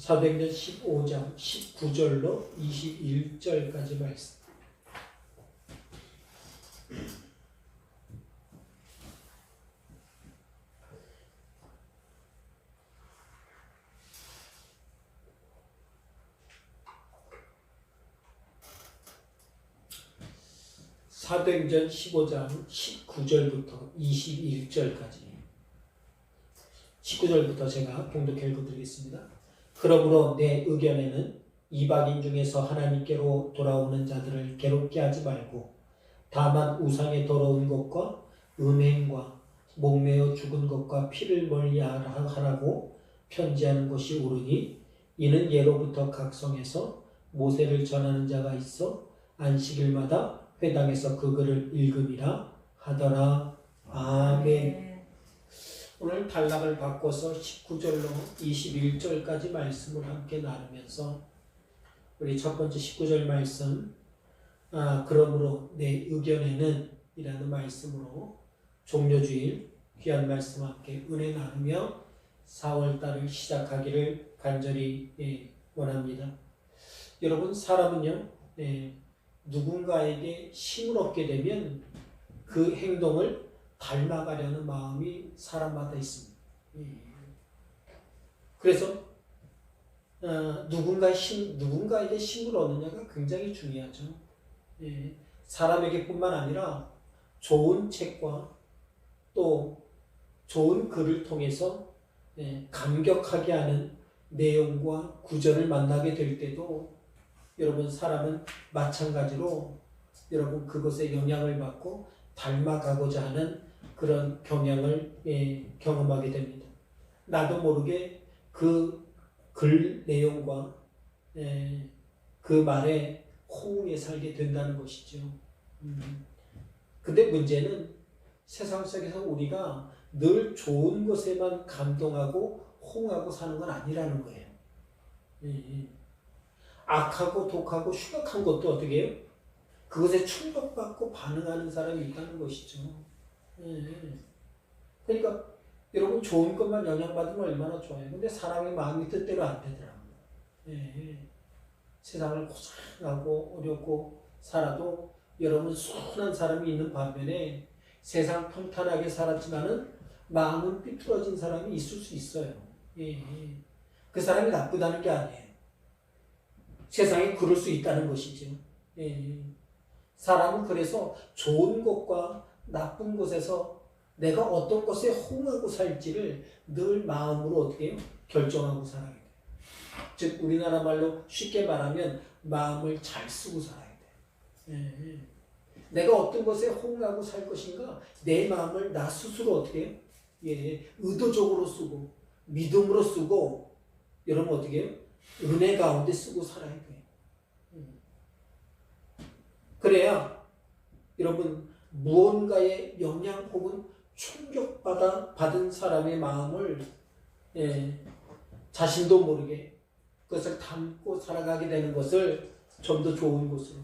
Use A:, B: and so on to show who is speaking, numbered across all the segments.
A: 사도행전 15장 19절로 21절까지 말씀. 사도행전 15장 19절부터 21절까지 19절부터 제가 봉독해 읽어드리겠습니다. 그러므로 내 의견에는 이방인 중에서 하나님께로 돌아오는 자들을 괴롭게 하지 말고 다만 우상의 더러운 것과 음행과 목매어 죽은 것과 피를 멀리하라고 편지하는 것이 옳으니 이는 예로부터 각 성에서 모세를 전하는 자가 있어 안식일마다 회당에서 그 글을 읽음이라 하더라. 아멘. 오늘 단락을 바꿔서 19절로 21절까지 말씀을 함께 나누면서 우리 첫 번째 19절 말씀, 그러므로 내 의견에는 이라는 말씀으로 종료주일 귀한 말씀 함께 은혜 나누며 4월달을 시작하기를 간절히 원합니다. 여러분, 사람은요, 누군가에게 힘을 얻게 되면 그 행동을 닮아가려는 마음이 사람마다 있습니다. 그래서 누군가에게 힘을 얻느냐가 굉장히 중요하죠. 사람에게 뿐만 아니라 좋은 책과 또 좋은 글을 통해서 감격하게 하는 내용과 구절을 만나게 될 때도 여러분, 사람은 마찬가지로 여러분 그것에 영향을 받고 닮아가고자 하는 그런 경향을 경험하게 됩니다. 나도 모르게 그 글 내용과 그 말에 호응해 살게 된다는 것이죠. 근데 문제는 세상 속에서 우리가 늘 좋은 것에만 감동하고 호응하고 사는 건 아니라는 거예요. 악하고 독하고 흉악한 것도 어떻게 해요? 그것에 충격받고 반응하는 사람이 있다는 것이죠. 그러니까 여러분, 좋은 것만 영향받으면 얼마나 좋아요. 근데 사람의 마음이 뜻대로 안 되더라고요. 세상을 고생하고 어렵고 살아도 여러분 순한 사람이 있는 반면에 세상 평탄하게 살았지만은 마음은 삐뚤어진 사람이 있을 수 있어요. 그 사람이 나쁘다는 게 아니에요. 세상에 그럴 수 있다는 것이죠. 사람은 그래서 좋은 것과 나쁜 것에서 내가 어떤 것에 호응하고 살지를 늘 마음으로 어떻게 해요? 결정하고 살아야 돼요. 즉 우리나라 말로 쉽게 말하면 마음을 잘 쓰고 살아야 돼요. 내가 어떤 것에 호응하고 살 것인가, 내 마음을 나 스스로 어떻게 해요? 의도적으로 쓰고 믿음으로 쓰고 여러분 어떻게 해요? 은혜 가운데 쓰고 살아야 돼요. 그래야 여러분 무언가의 영향 혹은 충격받은 사람의 마음을 자신도 모르게 그것을 담고 살아가게 되는 것을 좀 더 좋은 것으로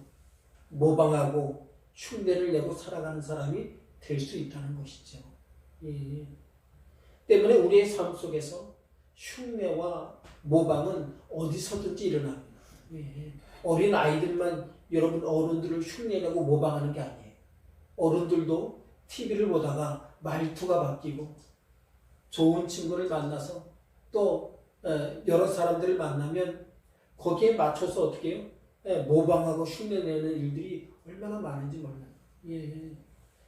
A: 모방하고 흉내를 내고 살아가는 사람이 될 수 있다는 것이죠. 때문에 우리의 삶 속에서 흉내와 모방은 어디서든지 일어납니다. 어린 아이들만 여러분 어른들을 흉내내고 모방하는 게 아니에요. 어른들도 TV를 보다가 말투가 바뀌고 좋은 친구를 만나서 또 여러 사람들을 만나면 거기에 맞춰서 어떻게 해요? 모방하고 흉내내는 일들이 얼마나 많은지 몰라요.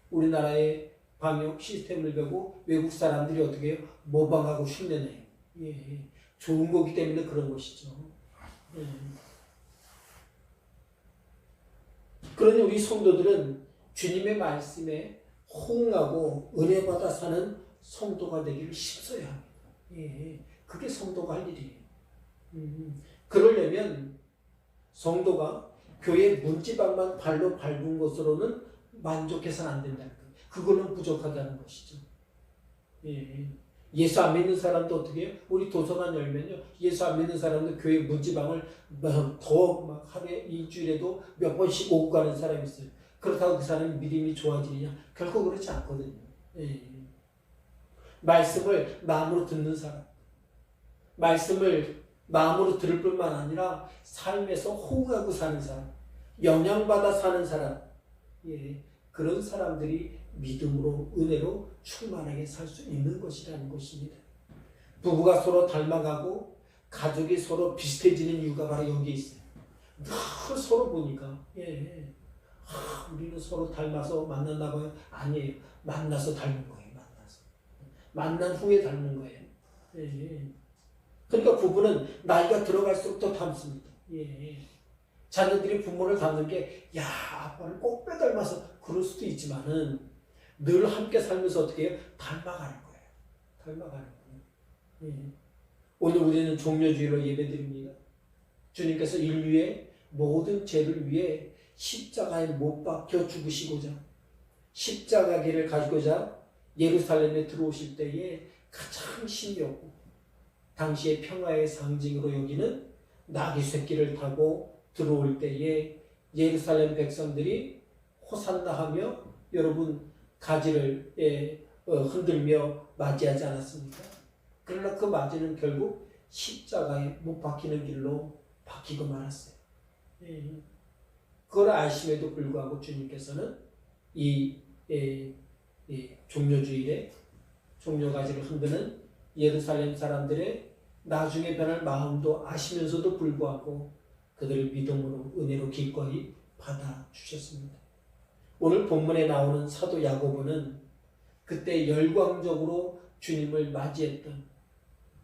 A: 우리나라의 방역 시스템을 보고 외국 사람들이 어떻게 해요? 모방하고 흉내내요. 좋은 거기 때문에 그런 것이죠. 그러니 우리 성도들은 주님의 말씀에 호응하고 은혜 받아 사는 성도가 되기를 힘써야 합니다. 그게 성도가 할 일이에요. 그러려면 성도가 교회 문지방만 발로 밟은 것으로는 만족해서는 안 된다는 거예요. 그거는 부족하다는 것이죠. 예수 안 믿는 사람도 어떻게 해요? 우리 도서관 열면요, 예수 안 믿는 사람도 교회 문지방을 더 막 하루에 일주일에도 몇 번씩 오고 가는 사람이 있어요. 그렇다고 그 사람이 믿음이 좋아지느냐? 결코 그렇지 않거든요. 말씀을 마음으로 듣는 사람, 말씀을 마음으로 들을 뿐만 아니라 삶에서 호응하고 사는 사람, 영향받아 사는 사람, 그런 사람들이 믿음으로 은혜로 충만하게 살 수 있는 것이라는 것입니다. 부부가 서로 닮아가고 가족이 서로 비슷해지는 이유가 바로 여기에 있어요. 늘 서로 보니까 우리는 서로 닮아서 만났나 봐요. 아니에요. 만나서 닮은 거예요. 만난 후에 닮은 거예요. 그러니까 부부는 나이가 들어갈수록 더 닮습니다. 자녀들이 부모를 닮는 게 아빠를 꼭 빼닮아서 그럴 수도 있지만은 늘 함께 살면서 어떻게 해요? 닮아가는 거예요. 닮아가는 거예요. 오늘 우리는 종려주의로 예배드립니다. 주님께서 인류의 모든 죄를 위해 십자가에 못 박혀 죽으시고자 십자가 길을 가시고자 예루살렘에 들어오실 때에 가장 신비없고 당시의 평화의 상징으로 여기는 나귀 새끼를 타고 들어올 때에 예루살렘 백성들이 호산나 하며 여러분 가지를 흔들며 맞이하지 않았습니까? 그러나 그 맞이는 결국 십자가에 못 박히는 길로 박히고 말았어요. 그걸 아심에도 불구하고 주님께서는 이 종려주일에 종려가지를 흔드는 예루살렘 사람들의 나중에 변할 마음도 아시면서도 불구하고 그들을 믿음으로 은혜로 기꺼이 받아주셨습니다. 오늘 본문에 나오는 사도 야고보는 그때 열광적으로 주님을 맞이했던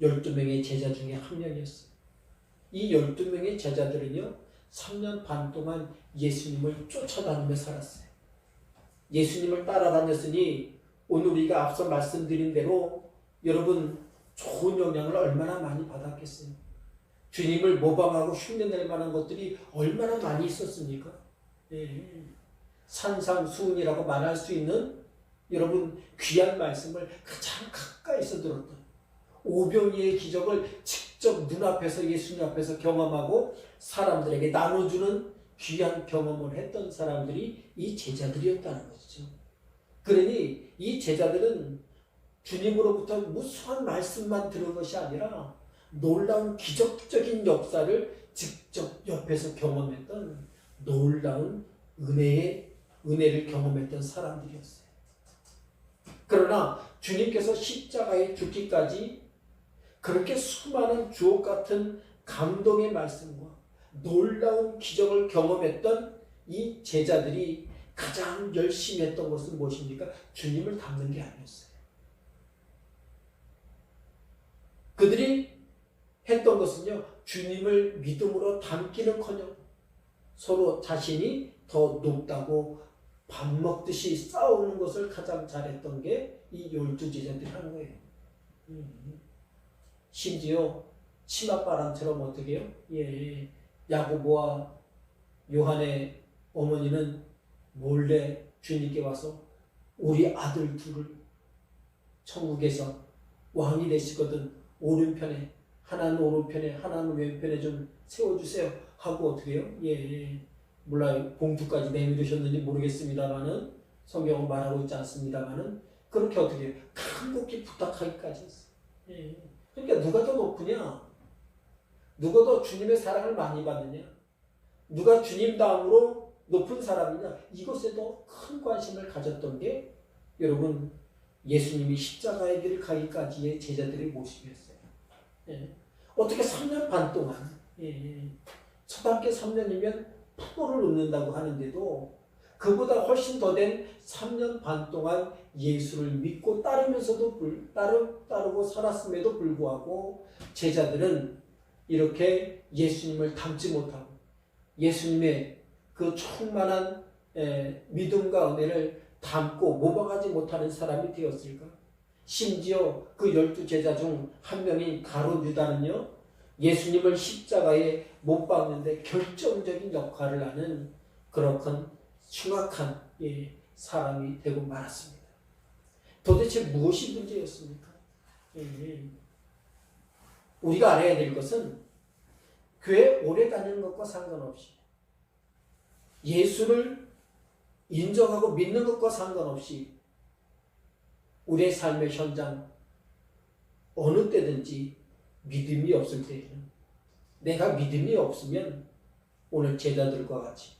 A: 12명의 제자 중에 한 명이었어요. 이 12명의 제자들은요 3년 반 동안 예수님을 쫓아다니며 살았어요. 예수님을 따라다녔으니 오늘 우리가 앞서 말씀드린 대로 여러분 좋은 영향을 얼마나 많이 받았겠어요. 주님을 모방하고 흉내낼 만한 것들이 얼마나 많이 있었습니까? 산상수훈이라고 말할 수 있는 여러분 귀한 말씀을 가장 가까이서 들었던 오병이의 기적을 직접 눈앞에서 예수님 앞에서 경험하고 사람들에게 나눠주는 귀한 경험을 했던 사람들이 이 제자들이었다는 것이죠. 그러니 이 제자들은 주님으로부터 무수한 말씀만 들은 것이 아니라 놀라운 기적적인 역사를 직접 옆에서 경험했던 놀라운 은혜를 경험했던 사람들이었어요. 그러나 주님께서 십자가에 죽기까지 그렇게 수많은 주옥 같은 감동의 말씀과 놀라운 기적을 경험했던 이 제자들이 가장 열심히 했던 것은 무엇입니까? 주님을 닮는 게 아니었어요. 그들이 했던 것은요, 주님을 믿음으로 닮기는커녕 서로 자신이 더 높다고 밥 먹듯이 싸우는 것을 가장 잘했던 게 이 12제자들이 하는 거예요. 심지어 치맛바람처럼 어떻게 해요? 야고보와 요한의 어머니는 몰래 주님께 와서 우리 아들 둘을 천국에서 왕이 되시거든 오른편에 하나는 오른편에 하나는 왼편에 좀 세워주세요 하고 어떻게 해요? 몰라요. 봉투까지 내밀으셨는지 모르겠습니다만은 성경은 말하고 있지 않습니다만은 그렇게 어떻게 해요? 간곡히 부탁하기까지 했어요. 그러니까 누가 더 높으냐? 누가 더 주님의 사랑을 많이 받느냐? 누가 주님 다음으로 높은 사람이냐? 이것에 더 큰 관심을 가졌던 게 여러분 예수님이 십자가의 길을 가기까지의 제자들의 모습이었어요. 어떻게 3년 반 동안 첫 학기 3년이면 부모를 놓는다고 하는데도 그보다 훨씬 더 된 3년 반 동안 예수를 믿고 따르면서도 따르고 살았음에도 불구하고 제자들은 이렇게 예수님을 닮지 못하고 예수님의 그 충만한 믿음과 은혜를 닮고 모방하지 못하는 사람이 되었을까? 심지어 그 12제자 중 한 명인 가룟 유다는요 예수님을 십자가에 못 박는데 결정적인 역할을 하는 그런 흉악한 사람이 되고 말았습니다. 도대체 무엇이 문제였습니까? 우리가 알아야 될 것은 교회 오래 다니는 것과 상관없이 예수를 인정하고 믿는 것과 상관없이 우리의 삶의 현장 어느 때든지 믿음이 없을 때에는 내가 믿음이 없으면 오늘 제자들과 같이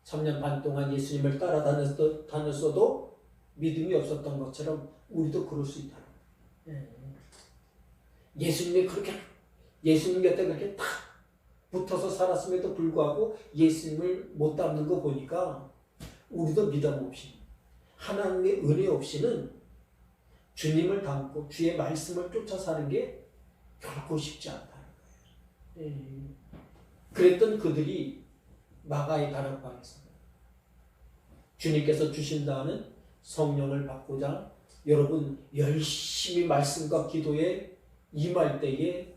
A: 3년 반 동안 예수님을 따라다녔어도 믿음이 없었던 것처럼 우리도 그럴 수 있다. 예수님이 그렇게 예수님 곁에 그렇게 탁 붙어서 살았음에도 불구하고 예수님을 못 닮는 거 보니까 우리도 믿음 없이 하나님의 은혜 없이는 주님을 닮고 주의 말씀을 쫓아 사는 게 결코 쉽지 않다는 거예요. 그랬던 그들이 마가의 다락방에서 주님께서 주신다는 성령을 받고자 여러분 열심히 말씀과 기도에 임할 때에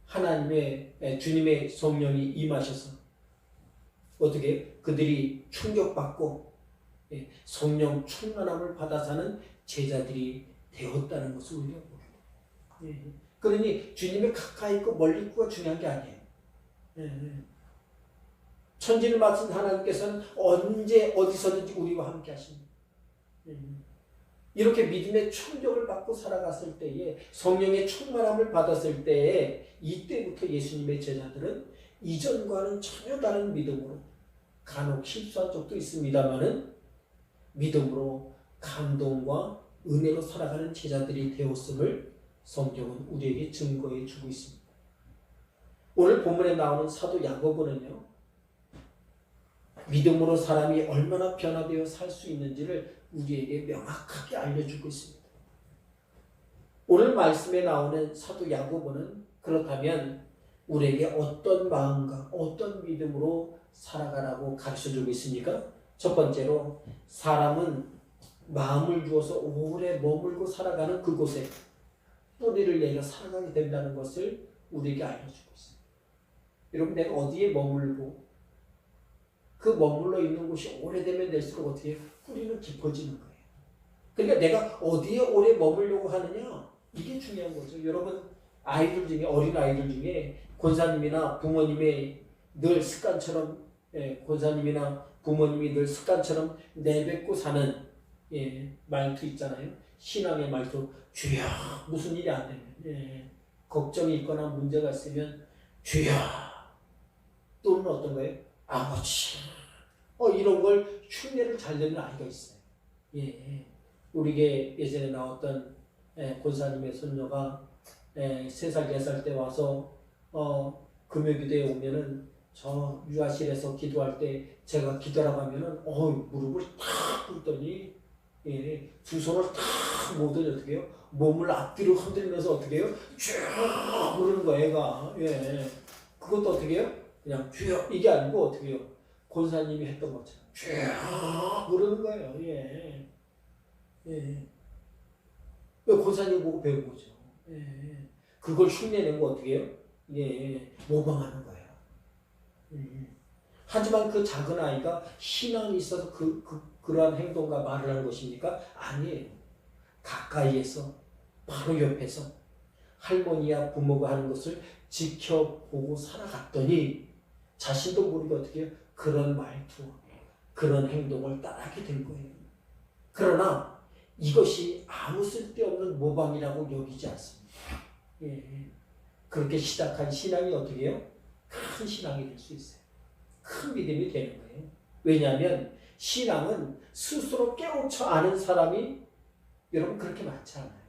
A: 하나님의 주님의 성령이 임하셔서 어떻게 그들이 충격받고 성령 충만함을 받아 사는 제자들이 되었다는 것을 우리가 봅니다. 그러니 주님의 가까이 있고 멀리 있고가 중요한 게 아니에요. 천지를 맡은 하나님께서는 언제 어디서든지 우리와 함께 하십니다. 이렇게 믿음의 충격을 받고 살아갔을 때에 성령의 충만함을 받았을 때에 이때부터 예수님의 제자들은 이전과는 전혀 다른 믿음으로 간혹 실수한 적도 있습니다마는 믿음으로 감동과 은혜로 살아가는 제자들이 되었음을 성경은 우리에게 증거해 주고 있습니다. 오늘 본문에 나오는 사도 야고보는요, 믿음으로 사람이 얼마나 변화되어 살 수 있는지를 우리에게 명확하게 알려주고 있습니다. 오늘 말씀에 나오는 사도 야고보는 그렇다면 우리에게 어떤 마음과 어떤 믿음으로 살아가라고 가르쳐주고 있습니까? 첫 번째로 사람은 마음을 주어서 오래 머물고 살아가는 그곳에 뿌리를 내려 살아가게 된다는 것을 우리에게 알려주고 있습니다. 여러분, 내가 어디에 머물고 그 머물러 있는 곳이 오래되면 될수록 어떻게 해요? 뿌리는 깊어지는 거예요. 그러니까 내가 어디에 오래 머물려고 하느냐, 이게 중요한 거죠. 여러분, 아이들 중에, 어린 아이들 중에 권사님이나 부모님의 늘 습관처럼, 권사님이나 부모님이 늘 습관처럼 내뱉고 사는 말투 있잖아요. 신앙의 말투. 주여, 무슨 일이 안 되면, 걱정이 있거나 문제가 있으면 주여, 또는 어떤 거예요? 아버지. 이런 걸 흉내를 잘 내는 아이가 있어요. 우리에게 예전에 나왔던 권사님의 손녀가 3살, 4살 때 와서 금요기도에 오면은 저 유아실에서 기도할 때 제가 기도하라고 하면은 무릎을 탁 꿇더니 두 손을 탁 모더니 어떻게 해요? 몸을 앞뒤로 흔들면서 어떻게 해요? 쭉 부르는 거예요, 애가. 그것도 어떻게 해요? 그냥 주여 이게 아니고 어떻게 해요? 권사님이 했던 것처럼 주여 부르는 거예요. 왜 권사님 보고 배운 거죠? 그걸 흉내내는 거 어떻게 해요? 모방하는 거예요. 하지만 그 작은 아이가 신앙이 있어서 그러한 행동과 말을 하는 것입니까? 아니에요. 가까이에서 바로 옆에서 할머니야 부모가 하는 것을 지켜보고 살아갔더니 자신도 모르게 어떻게 해요? 그런 말투, 그런 행동을 따라하게 된 거예요. 그러나 이것이 아무 쓸데없는 모방이라고 여기지 않습니다. 그렇게 시작한 신앙이 어떻게 해요? 큰 신앙이 될 수 있어요. 큰 믿음이 되는 거예요. 왜냐하면 신앙은 스스로 깨우쳐 아는 사람이 여러분 그렇게 많지 않아요.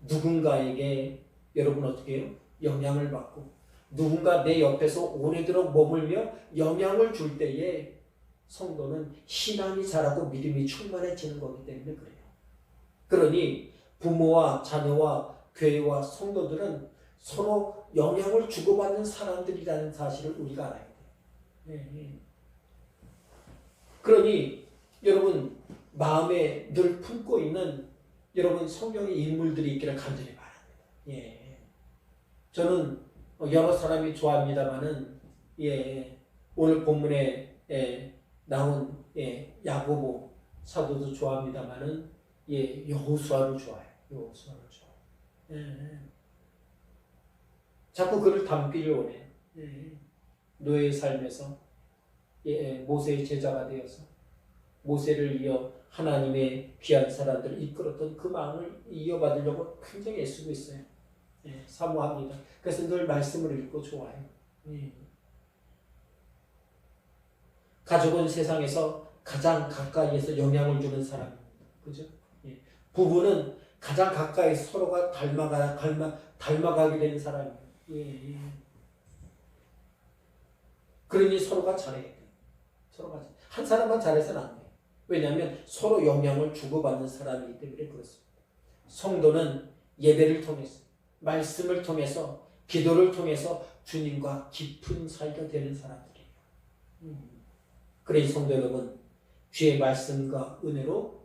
A: 누군가에게 여러분 어떻게 해요? 영향을 받고 누군가 내 옆에서 오래도록 머물며 영향을 줄 때에 성도는 신앙이 자라고 믿음이 충만해지는 거기 때문에 그래요. 그러니 부모와 자녀와 교회와 성도들은 서로 영향을 주고받는 사람들이라는 사실을 우리가 알아야 돼요. 그러니 여러분 마음에 늘 품고 있는 여러분 성경의 인물들이 있기를 간절히 바랍니다. 저는 여러 사람이 좋아합니다만은 오늘 본문에 나온 야고보 사도도 좋아합니다만은 여호수아를 좋아해요. 여호수아를 좋아해요. 자꾸 그를 닮기를 원해요. 노예의 삶에서 모세의 제자가 되어서 모세를 이어 하나님의 귀한 사람들을 이끌었던 그 마음을 이어받으려고 굉장히 애쓰고 있어요. 사모합니다. 그래서 늘 말씀을 읽고 좋아해요. 예. 가족은 세상에서 가장 가까이에서 영향을 주는 사람입니다. 그죠? 예. 부부는 가장 가까이서 서로가 닮아가게 되는 사람이에요. 예, 예. 그러니 서로가 잘해야 돼요. 서로가 한 사람만 잘해서는 안 돼요. 왜냐하면 서로 영향을 주고받는 사람이기 때문에 그렇습니다. 성도는 예배를 통해서, 말씀을 통해서, 기도를 통해서 주님과 깊은 사이가 되는 사람들이에요. 그래 성도 여러분, 주의 말씀과 은혜로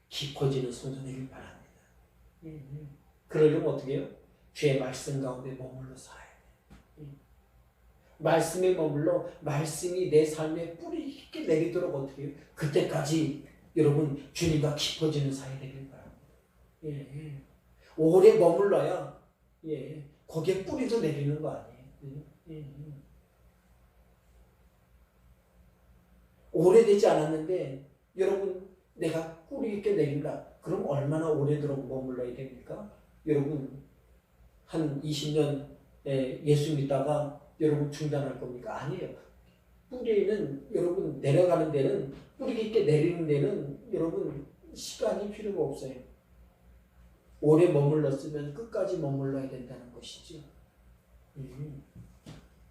A: 깊어지는 성도 되길 바랍니다. 그러려면 어떻게 해요? 주의 말씀 가운데 머물러 살아야 돼요. 말씀에 머물러 말씀이 내 삶에 뿌리 깊게 내리도록 어떻게 해요? 그때까지 여러분 주님과 깊어지는 사이 되길 바랍니다. 예. 오래 머물러야 거기에 뿌리도 내리는 거 아니에요. 오래되지 않았는데 여러분 내가 뿌리 깊게 내린다. 그럼 얼마나 오래도록 머물러야 됩니까? 여러분 한 20년 예수 믿다가 여러분 중단할 겁니까? 아니에요. 뿌리는 여러분 내려가는 데는 뿌리 깊게 내리는 데는 여러분 시간이 필요가 없어요. 오래 머물렀으면 끝까지 머물러야 된다는 것이죠.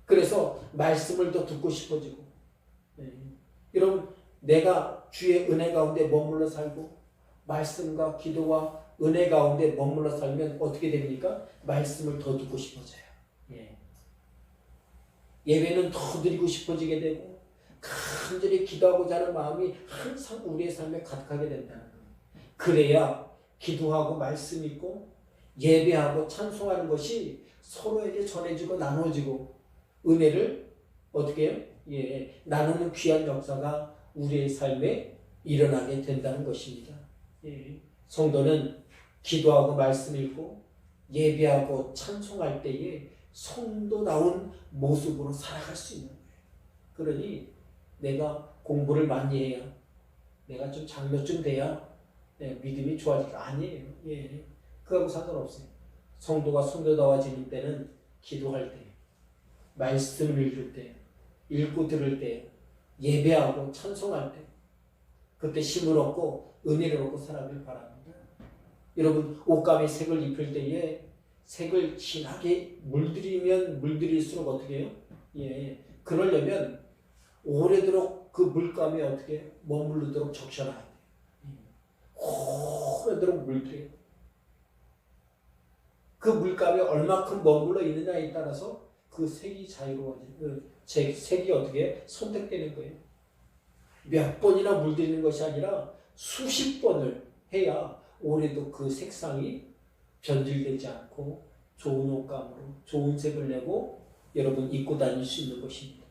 A: 그래서 말씀을 더 듣고 싶어지고 여러분 내가 주의 은혜 가운데 머물러 살고 말씀과 기도와 은혜 가운데 머물러 살면 어떻게 됩니까? 말씀을 더 듣고 싶어져요. 예배는 더 드리고 싶어지게 되고 간절히 기도하고자 하는 마음이 항상 우리의 삶에 가득하게 된다는 거예요. 그래야 기도하고 말씀 있고 예배하고 찬송하는 것이 서로에게 전해지고 나눠지고 은혜를 어떻게 해요? 나누는 귀한 역사가 우리의 삶에 일어나게 된다는 것입니다. 성도는 기도하고 말씀 읽고 예배하고 찬송할 때에 성도다운 모습으로 살아갈 수 있는 거예요. 그러니 내가 공부를 많이 해야 내가 좀 장로쯤 돼야 믿음이 좋아질 거 아니에요. 그거하고 상관없어요. 성도가 성도다워지는 때는 기도할 때, 말씀을 읽을 때, 읽고 들을 때, 예배하고 찬송할 때 그때 힘을 얻고 은혜를 얻고 살아가길 바랍니다. 여러분 옷감에 색을 입힐 때에 색을 진하게 물들이면 물들일수록 어떻게 해요? 그러려면 오래도록 그 물감에 어떻게 머무르도록 적셔놔야 돼요. 오래도록 물들여야 돼요. 그 물감에 얼마큼 머물러 있느냐에 따라서 그 색이 자유로워지는 색이 어떻게 선택되는 거예요. 몇 번이나 물들이는 것이 아니라 수십 번을 해야 올해도 그 색상이 변질되지 않고 좋은 옷감으로 좋은 색을 내고 여러분 입고 다닐 수 있는 것입니다.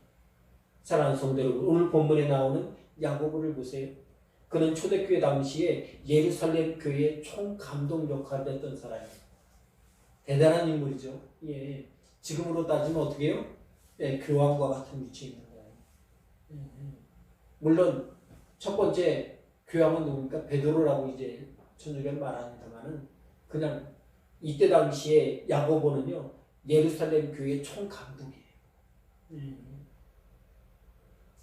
A: 사랑하는 성도 여러분, 오늘 본문에 나오는 야고보를 보세요. 그는 초대교회 당시에 예루살렘 교회의 총감독 역할을 했던 사람이에요. 대단한 인물이죠. 지금으로 따지면 어떻게 해요? 교황과 같은 위치에 있는 거예요. 물론 첫 번째 교황은 누굽니까? 베드로라고 이제 천주교는 말합니다만은 그냥 이때 당시에 야고보는요 예루살렘 교회 총감독이에요.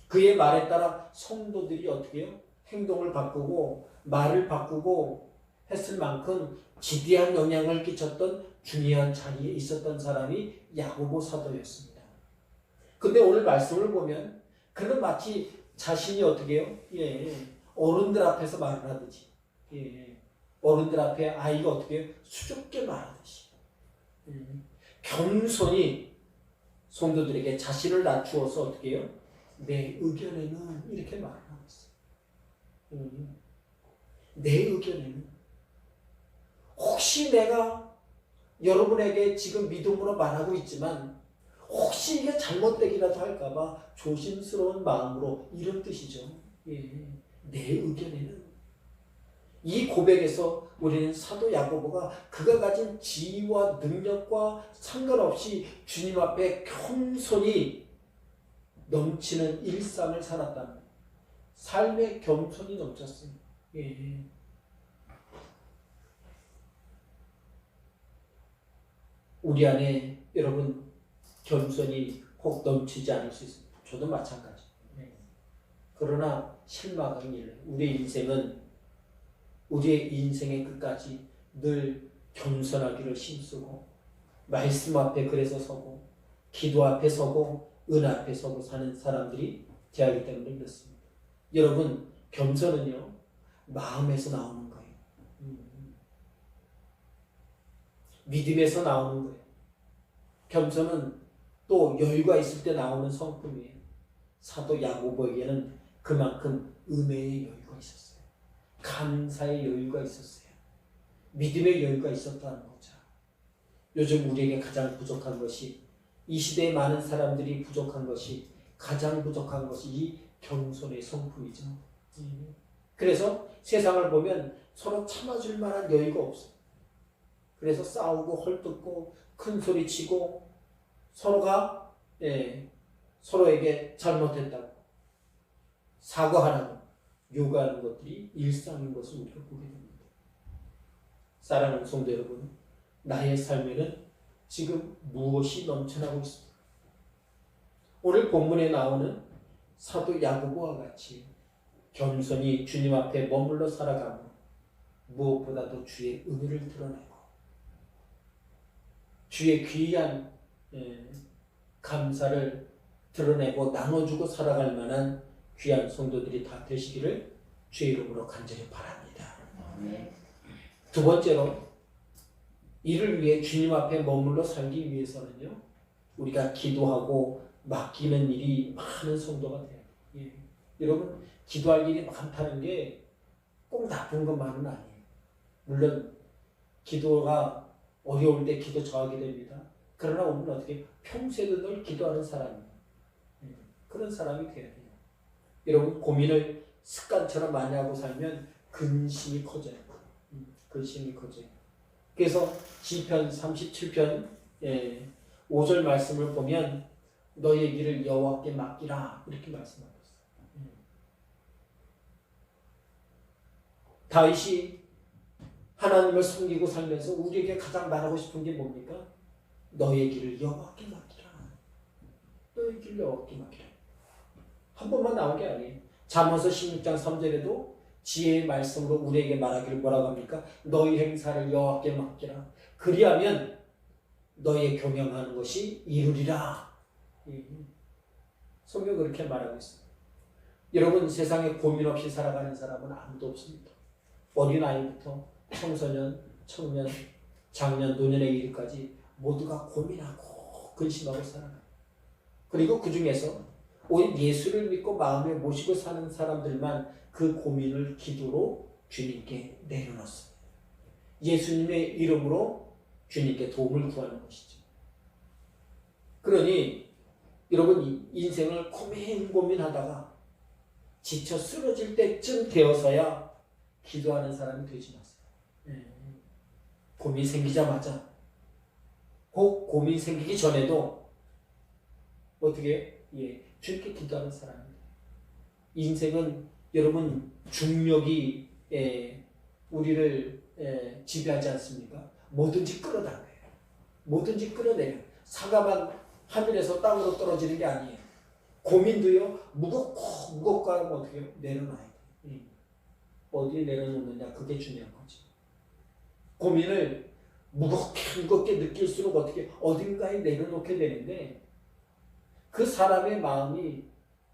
A: 그의 말에 따라 성도들이 어떻게 해요? 행동을 바꾸고 말을 바꾸고 했을 만큼 지대한 영향을 끼쳤던 중요한 자리에 있었던 사람이 야고보 사도였습니다. 근데 오늘 말씀을 보면 그는 마치 자신이 어떻게 해요? 어른들 앞에서 말을 하듯이 어른들 앞에 아이가 어떻게 해요? 수줍게 말하듯이 겸손히 성도들에게 자신을 낮추어서 어떻게 해요? 내 의견에는 이렇게 말을 하고 있어요. 내 의견에는 혹시 내가 여러분에게 지금 믿음으로 말하고 있지만 혹시 이게 잘못되기라도 할까봐 조심스러운 마음으로 이런 뜻이죠. 내 의견에는 이 고백에서 우리는 사도 야고보가 그가 가진 지위와 능력과 상관없이 주님 앞에 겸손히 넘치는 일상을 살았다는 삶의 겸손이 넘쳤어요. 우리 안에 여러분 겸손이 혹 넘치지 않을 수 있습니다. 저도 마찬가지. 그러나 실망은 일래. 우리의 인생의 끝까지 늘 겸손하기를 힘쓰고 말씀 앞에 그래서 서고 기도 앞에 서고 은 앞에 서고 사는 사람들이 되어야 하기 때문에 그렇습니다. 여러분, 겸손은요 마음에서 나오는 거예요. 믿음에서 나오는 거예요. 겸손은 또 여유가 있을 때 나오는 성품이에요. 사도 야고보에게는 그만큼 은혜의 여유가 있었어요. 감사의 여유가 있었어요. 믿음의 여유가 있었다는 거죠. 요즘 우리에게 가장 부족한 것이, 이 시대에 많은 사람들이 부족한 것이, 가장 부족한 것이 이 겸손의 성품이죠. 그래서 세상을 보면 서로 참아줄 만한 여유가 없어요. 그래서 싸우고 헐뜯고 큰 소리 치고 서로가 서로에게 잘못했다고 사과하라고 요구하는 것들이 일상인 것을 우리가 보게 됩니다. 사랑하는 성도 여러분, 나의 삶에는 지금 무엇이 넘쳐나고 있습니까? 오늘 본문에 나오는 사도 야고보와 같이 겸손히 주님 앞에 머물러 살아가며 무엇보다도 주의 은혜를 드러내고 주의 귀한 감사를 드러내고 나눠주고 살아갈 만한 귀한 성도들이 다 되시기를 주의 이름으로 간절히 바랍니다. 두 번째로, 이를 위해 주님 앞에 머물러 살기 위해서는요, 우리가 기도하고 맡기는 일이 많은 성도가 돼요. 여러분, 기도할 일이 많다는 게 꼭 나쁜 것만은 아니에요. 물론 기도가 어려울 때 기도 저하게 됩니다. 그러나 우리는 어떻게 평소에도 늘 기도하는 사람이에요. 그런 사람이 돼야 돼요. 여러분, 고민을 습관처럼 많이 하고 살면 근심이 커져요. 근심이 커져요. 그래서 시편 37편 5절 말씀을 보면 너의 길을 여호와께 맡기라 이렇게 말씀하고 있어요. 다윗이 하나님을 섬기고 살면서 우리에게 가장 말하고 싶은 게 뭡니까? 너의 길을 여호와께 맡기라. 너의 길을 여호와께 맡기라. 한 번만 나온 게 아니에요. 잠언서 16장 3절에도 지혜의 말씀으로 우리에게 말하기를 뭐라고 합니까? 너희 행사를 여호와께 맡기라. 그리하면 너의 경영하는 것이 이루리라. 성경 그렇게 말하고 있습니다. 여러분, 세상에 고민 없이 살아가는 사람은 아무도 없습니다. 어린아이부터 청소년, 청년, 장년, 노년에 이르기까지 모두가 고민하고 근심하고 살아가요. 그리고 그 중에서 오직 예수를 믿고 마음에 모시고 사는 사람들만 그 고민을 기도로 주님께 내려놓습니다. 예수님의 이름으로 주님께 도움을 구하는 것이죠. 그러니 여러분, 인생을 고민하다가 지쳐 쓰러질 때쯤 되어서야 기도하는 사람이 되지 마세요. 고민 생기자마자, 혹 고민 생기기 전에도 어떻게 주님께 기도하는 사람입니다. 인생은 여러분 중력이 우리를 지배하지 않습니까? 뭐든지 끌어당겨요. 뭐든지 끌어내려. 사과만 하늘에서 땅으로 떨어지는 게 아니에요. 고민도요, 무겁고 하면 어떻게 해요? 내려놔야 돼요. 어디에 내려놓느냐, 그게 중요한 거죠. 고민을 무겁게 느낄수록 어딘가에 내려놓게 되는데, 그 사람의 마음이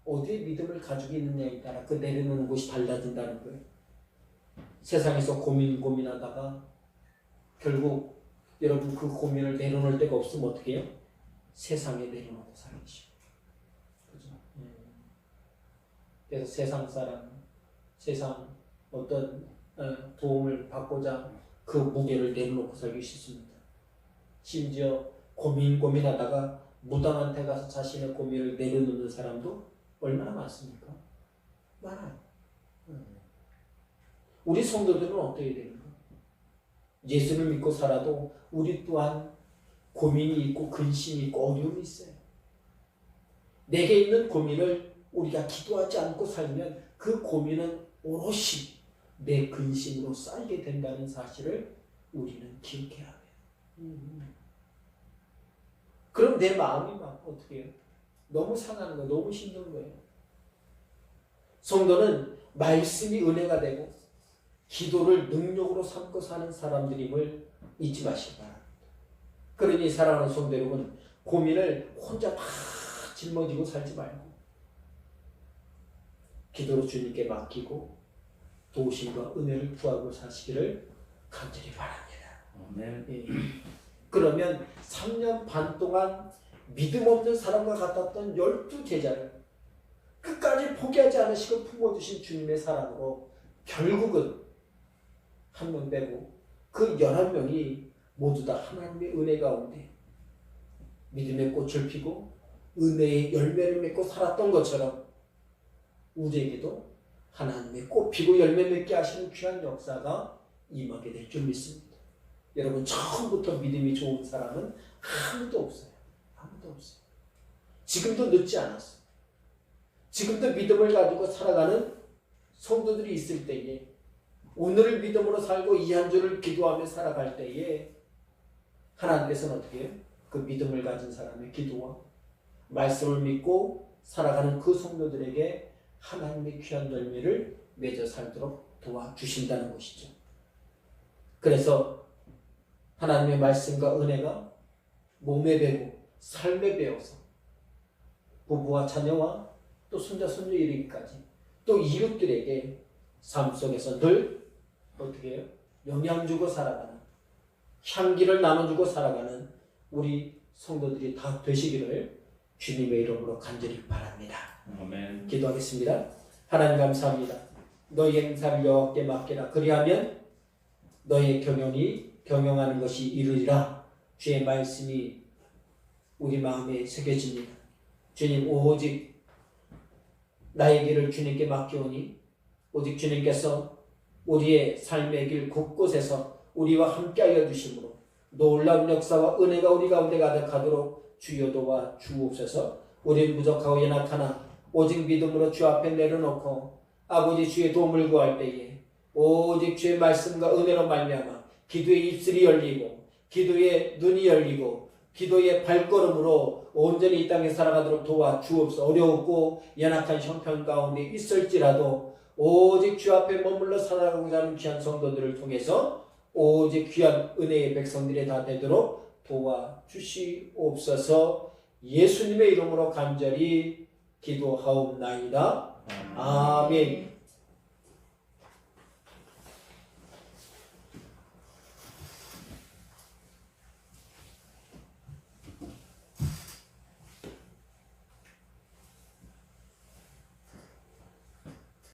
A: 어디에 믿음을 가지고 있느냐에 따라 그 내려놓는 곳이 달라진다는 거예요. 세상에서 고민하다가 결국 여러분 그 고민을 내려놓을 데가 없으면 어떻게 해요? 세상에 내려놓고 살기죠. 그죠? 그래서 세상 사람, 세상 어떤 도움을 받고자 그 무게를 내려놓고 살기 쉽습니다. 심지어 고민하다가 무당한테 가서 자신의 고민을 내려놓는 사람도 얼마나 많습니까? 많아요. 우리 성도들은 어떻게 되는가? 예수를 믿고 살아도 우리 또한 고민이 있고 근심이 있고 어려움이 있어요. 내게 있는 고민을 우리가 기도하지 않고 살면 그 고민은 오롯이 내 근심으로 쌓이게 된다는 사실을 우리는 기억해야 해요. 그럼 내 마음이 막 어떻게 해요? 너무 상하는 거예요. 너무 힘든 거예요. 성도는 말씀이 은혜가 되고 기도를 능력으로 삼고 사는 사람들임을 잊지 마시기 바랍니다. 그러니 사랑하는 성도 여러분, 고민을 혼자 다 짊어지고 살지 말고 기도로 주님께 맡기고 도우심과 은혜를 구하고 사시기를 간절히 바랍니다. 예. 그러면 3년 반 동안 믿음 없는 사람과 같았던 12제자를 끝까지 포기하지 않으시고 품어주신 주님의 사랑으로 결국은 한 명 빼고 그 11명이 모두 다 하나님의 은혜 가운데 믿음의 꽃을 피고 은혜의 열매를 맺고 살았던 것처럼 우리에게도 하나님의 꽃 피고 열매 맺게 하시는 귀한 역사가 임하게 될 줄 믿습니다. 여러분, 처음부터 믿음이 좋은 사람은 아무도 없어요. 아무도 없어요. 지금도 늦지 않았어요. 지금도 믿음을 가지고 살아가는 성도들이 있을 때에, 오늘을 믿음으로 살고 이 한 주를 기도하며 살아갈 때에 하나님께서는 어떻게 해요? 그 믿음을 가진 사람의 기도와 말씀을 믿고 살아가는 그 성도들에게 하나님의 귀한 열매를 맺어 살도록 도와주신다는 것이죠. 그래서 하나님의 말씀과 은혜가 몸에 배고 삶에 배어서 부부와 자녀와 또 손자 손녀 이르기까지 또 이웃들에게 삶 속에서 늘 어떻게 해요? 영향 주고 살아가는, 향기를 나눠주고 살아가는 우리 성도들이 다 되시기를 주님의 이름으로 간절히 바랍니다.
B: 아멘.
A: 기도하겠습니다. 하나님 감사합니다. 너희 행사를 여호와께 맡기라. 그리하면 너희의 경영하는 것이 이르리라. 주의 말씀이 우리 마음에 새겨집니다. 주님, 오직 나의 길을 주님께 맡기오니 오직 주님께서 우리의 삶의 길 곳곳에서 우리와 함께하여 주심으로 놀라운 역사와 은혜가 우리 가운데 가득하도록 주여 도와 주옵소서. 우리는 부족하고 연약하나 오직 믿음으로 주 앞에 내려놓고 아버지 주의 도움을 구할 때에 오직 주의 말씀과 은혜로 말미암아 기도의 입술이 열리고 기도의 눈이 열리고 기도의 발걸음으로 온전히 이 땅에 살아가도록 도와 주옵소서. 어려웠고 연약한 형편 가운데 있을지라도 오직 주 앞에 머물러 살아가고자 하는 귀한 성도들을 통해서 오직 귀한 은혜의 백성들이 다 되도록 도와 주시옵소서. 예수님의 이름으로 간절히 기도하옵나이다. 아멘.